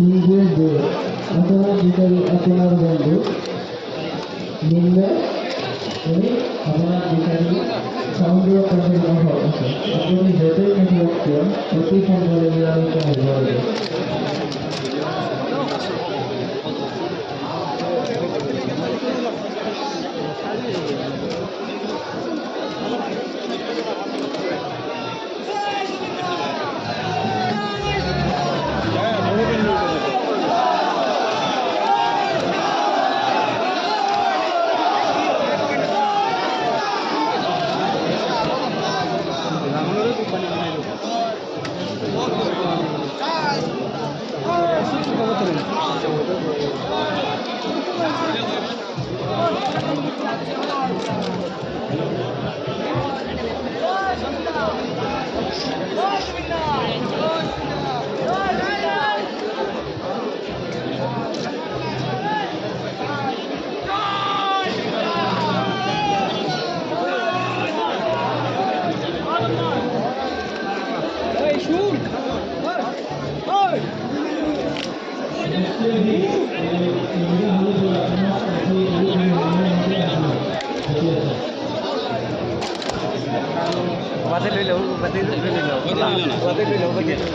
নিজের যে আপনার ভিতরে আপনার বন্ধু নিম্নে উনি আপনার ভিতরে সমুদ্র পথের মহল আছে আপনি যতই কাছে রাখছেন অতি সম্পর্কে নিরামিত হয়ে বাদে লইলেও বাদে লইলেও